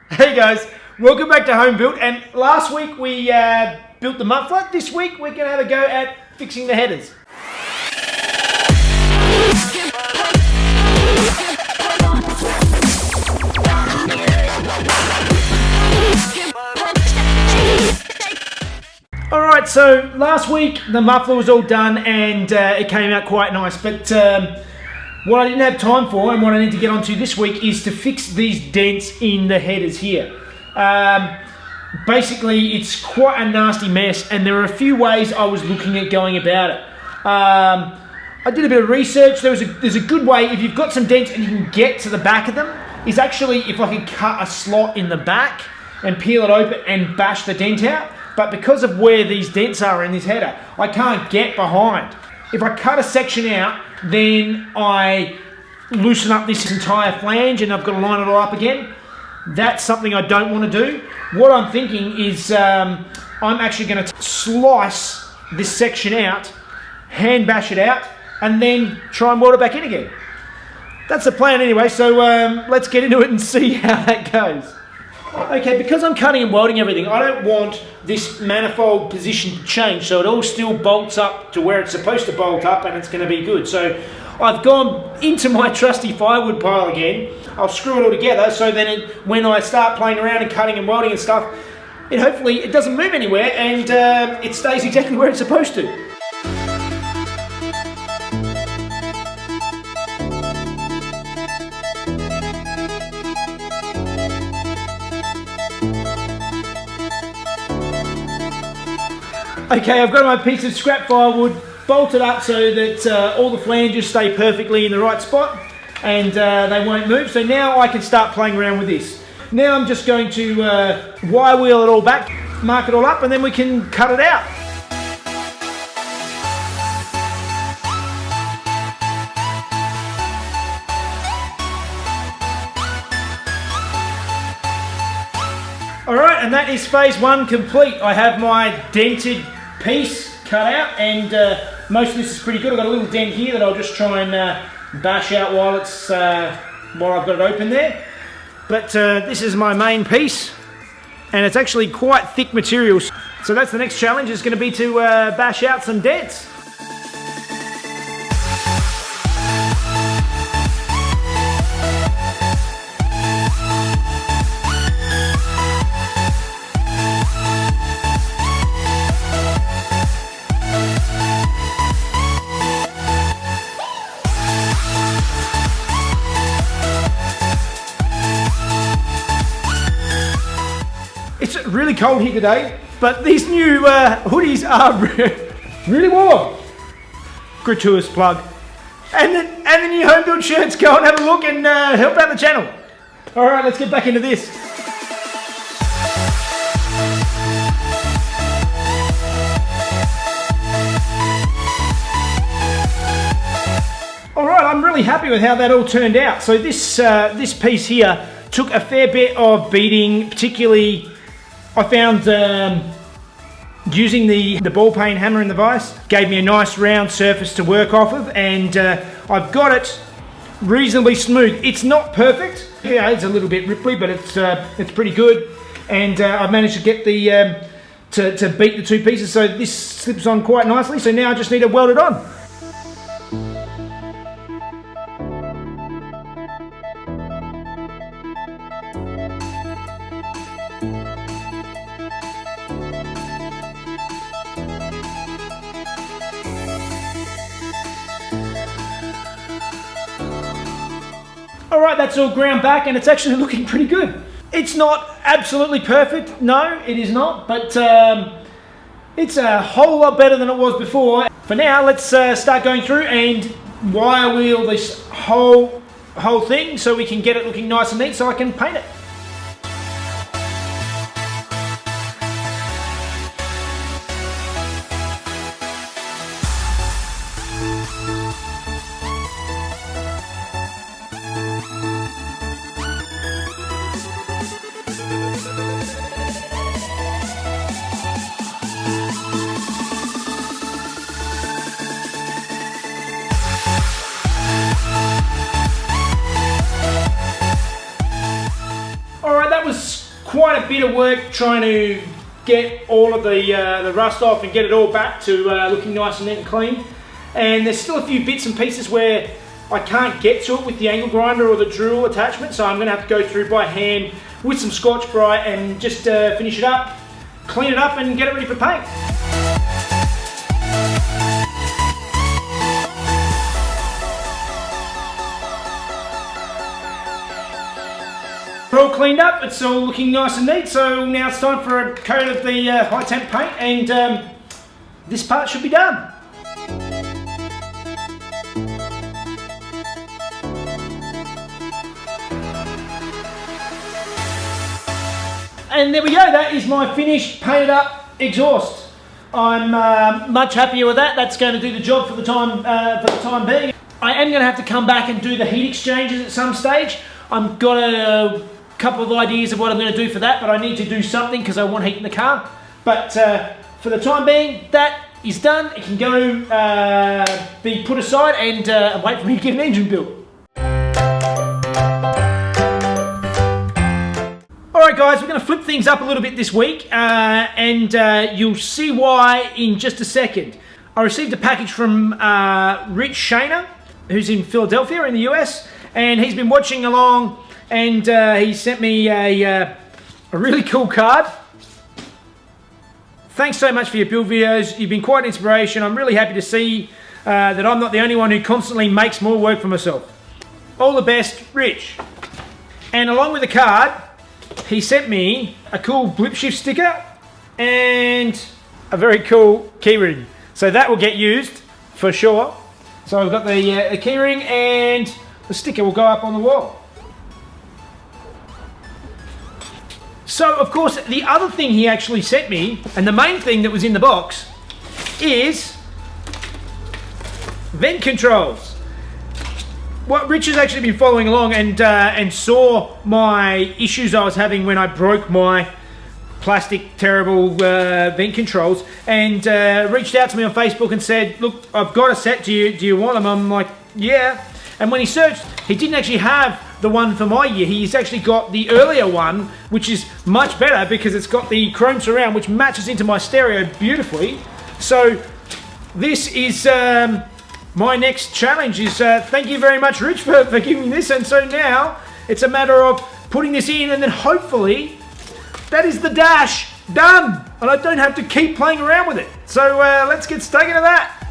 Hey guys, welcome back to Home Built. And last week we built the muffler. This week we're going to have a go at fixing the headers. Alright, so last week the muffler was all done and it came out quite nice, but what I didn't have time for and what I need to get onto this week is to fix these dents in the headers here. Basically, it's quite a nasty mess and there are a few ways I was looking at going about it. I did a bit of research. There's a good way, if you've got some dents and you can get to the back of them, is actually if I could cut a slot in the back and peel it open and bash the dent out. But because of where these dents are in this header, I can't get behind. If I cut a section out, then I loosen up this entire flange and I've got to line it all up again. That's something I don't want to do. What I'm thinking is I'm actually going to slice this section out, hand bash it out, and then try and weld it back in again. That's the plan anyway, so let's get into it and see how that goes. Okay, because I'm cutting and welding everything, I don't want this manifold position to change, so it all still bolts up to where it's supposed to bolt up and it's going to be good. So I've gone into my trusty firewood pile again. I'll screw it all together so then when I start playing around and cutting and welding and stuff, hopefully it doesn't move anywhere and it stays exactly where it's supposed to. Okay, I've got my piece of scrap firewood bolted up so that all the flanges stay perfectly in the right spot and they won't move. So now I can start playing around with this. Now I'm just going to wire wheel it all back, mark it all up, and then we can cut it out. Alright, and that is phase one complete. I have my dented piece cut out and most of this is pretty good. I've got a little dent here that I'll just try and bash out while I've got it open there. But this is my main piece and it's actually quite thick material. So that's the next challenge, is going to be to bash out some dents. It's really cold here today, but these new hoodies are really warm. Gratuitous plug. And the new Home Built shirts, go and have a look and help out the channel. Alright, let's get back into this. Alright, I'm really happy with how that all turned out. So this piece here took a fair bit of beating, particularly I found using the ball peen hammer in the vise gave me a nice round surface to work off of, and I've got it reasonably smooth. It's not perfect, yeah, it's a little bit ripply, but it's pretty good, and I've managed to get the to beat the two pieces so this slips on quite nicely. So now I just need to weld it on. Alright, that's all ground back and it's actually looking pretty good. It's not absolutely perfect, no, it is not, but it's a whole lot better than it was before. For now, let's start going through and wire wheel this whole thing so we can get it looking nice and neat so I can paint it. was quite a bit of work trying to get all of the rust off and get it all back to looking nice and neat and clean. And there's still a few bits and pieces where I can't get to it with the angle grinder or the drill attachment, so I'm going to have to go through by hand with some Scotch-Brite and just finish it up, clean it up and get it ready for paint. We're all cleaned up, it's all looking nice and neat, so now it's time for a coat of the high temp paint, and this part should be done. And there we go, that is my finished painted up exhaust. I'm much happier with that. That's going to do the job for the time being. I am going to have to come back and do the heat exchangers at some stage. I've got a couple of ideas of what I'm going to do for that, but I need to do something because I want heat in the car. But for the time being, that is done. It can go be put aside and wait for me to get an engine built. Alright guys, we're going to flip things up a little bit this week and you'll see why in just a second. I received a package from Rich Shaner, who's in Philadelphia in the US, and he's been watching along and he sent me a really cool card. Thanks so much for your build videos. You've been quite an inspiration. I'm really happy to see that I'm not the only one who constantly makes more work for myself. All the best, Rich. And along with the card, he sent me a cool blip shift sticker and a very cool keyring. So that will get used for sure. So I've got the keyring and the sticker will go up on the wall. So of course the other thing he actually sent me, and the main thing that was in the box, is vent controls. What Rich has actually been following along and saw my issues I was having when I broke my plastic terrible vent controls, and reached out to me on Facebook and said, look, I've got a set, do you want them? I'm like, yeah. And when he searched, he didn't actually have the one for my year. He's actually got the earlier one, which is much better because it's got the chrome surround, which matches into my stereo beautifully. So this is my next challenge is thank you very much, Rich, for giving me this. And so now it's a matter of putting this in, and then hopefully that is the dash done, and I don't have to keep playing around with it. So let's get stuck into that.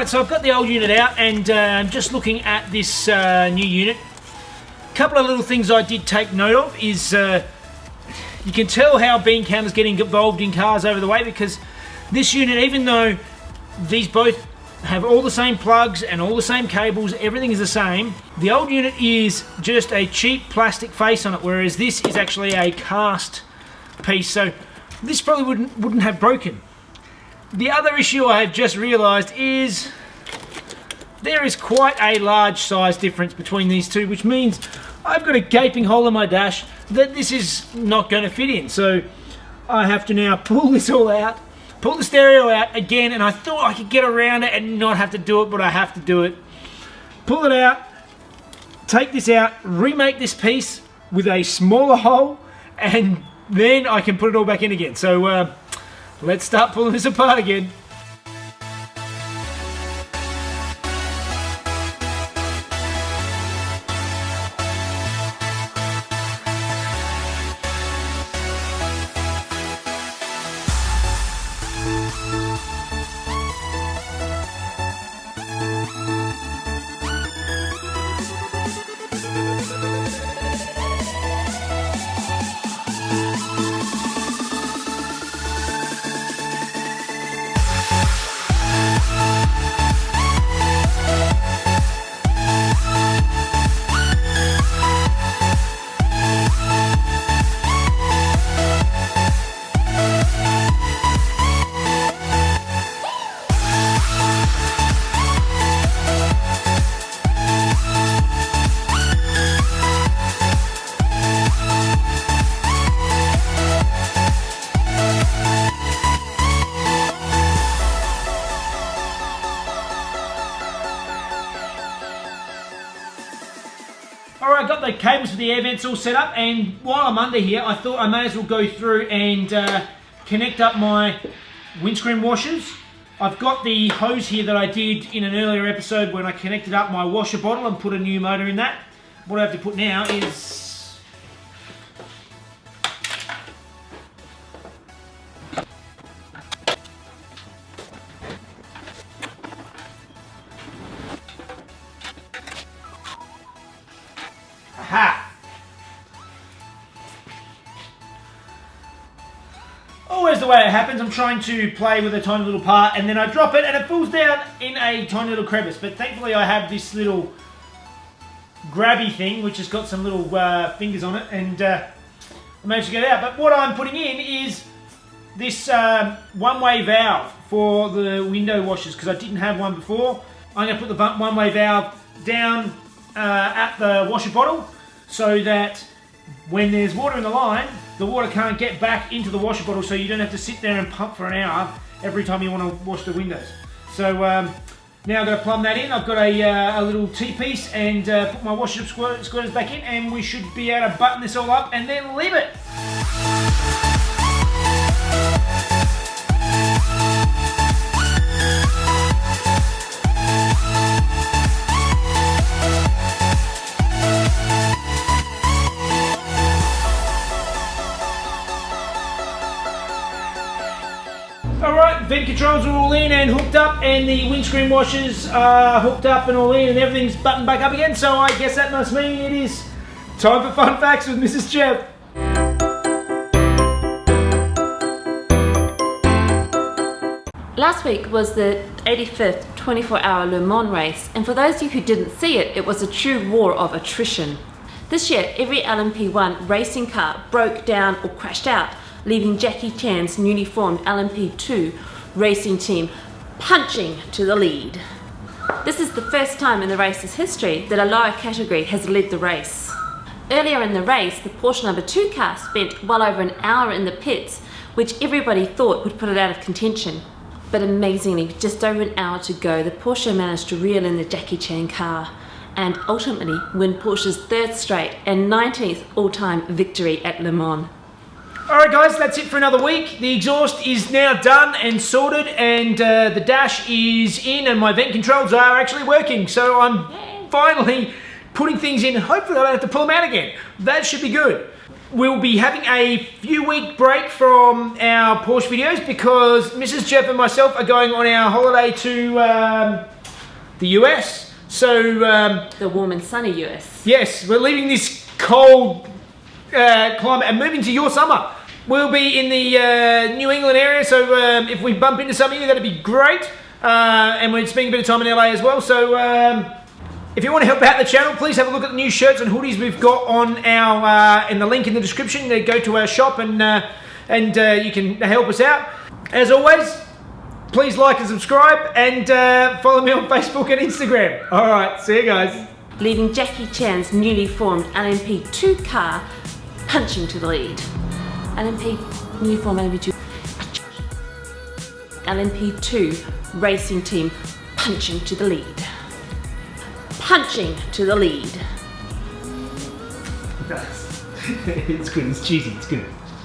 So I've got the old unit out and I'm just looking at this new unit. A couple of little things I did take note of is you can tell how bean counters getting involved in cars over the way, because this unit, even though these both have all the same plugs and all the same cables, everything is the same, the old unit is just a cheap plastic face on it, whereas this is actually a cast piece, so this probably wouldn't have broken. The other issue I have just realised is there is quite a large size difference between these two, which means I've got a gaping hole in my dash that this is not going to fit in. So I have to now pull this all out, pull the stereo out again, and I thought I could get around it and not have to do it, but I have to do it. Pull it out, take this out, remake this piece with a smaller hole, and then I can put it all back in again. So let's start pulling this apart again. All right, got the cables for the air vents all set up, and while I'm under here, I thought I may as well go through and connect up my windscreen washers. I've got the hose here that I did in an earlier episode when I connected up my washer bottle and put a new motor in that. What I have to put now is aha! Always the way it happens, I'm trying to play with a tiny little part and then I drop it and it falls down in a tiny little crevice. But thankfully I have this little grabby thing which has got some little fingers on it, and I managed to get it out. But what I'm putting in is this one-way valve for the window washers because I didn't have one before. I'm going to put the one-way valve down at the washer bottle so that when there's water in the line, the water can't get back into the washer bottle, so you don't have to sit there and pump for an hour every time you want to wash the windows. So now I've got to plumb that in. I've got a little T-piece and put my washer squirters back in, and we should be able to button this all up and then leave it. Alright, vent controls are all in and hooked up, and the windscreen washers are hooked up and all in, and everything's buttoned back up again, so I guess that must mean it is time for Fun Facts with Mrs. Jeff. Last week was the 85th 24-hour Le Mans race, and for those of you who didn't see it, it was a true war of attrition. This year, every LMP1 racing car broke down or crashed out, leaving Jackie Chan's newly formed LMP2 racing team punching to the lead. This is the first time in the race's history that a lower category has led the race. Earlier in the race, the Porsche number 2 car spent well over an hour in the pits, which everybody thought would put it out of contention. But amazingly, with just over an hour to go, the Porsche managed to reel in the Jackie Chan car and ultimately win Porsche's 3rd straight and 19th all-time victory at Le Mans. Alright guys, that's it for another week. The exhaust is now done and sorted, and the dash is in, and my vent controls are actually working. So I'm finally putting things in. Hopefully I don't have to pull them out again. That should be good. We'll be having a few-week break from our Porsche videos because Mrs. Jeff and myself are going on our holiday to the US. So the warm and sunny US. Yes, we're leaving this cold climate and moving to your summer. We'll be in the New England area, so if we bump into some of you, that'd be great. And we're spending a bit of time in LA as well, so if you want to help out the channel, please have a look at the new shirts and hoodies we've got on our in the link in the description. Go to our shop and you can help us out. As always, please like and subscribe, and follow me on Facebook and Instagram. All right, see you guys. Leaving Jackie Chan's newly formed LMP2 car punching to the lead. Newly formed LMP2. LMP2 racing team punching to the lead. Punching to the lead. It's good, it's cheesy, it's good.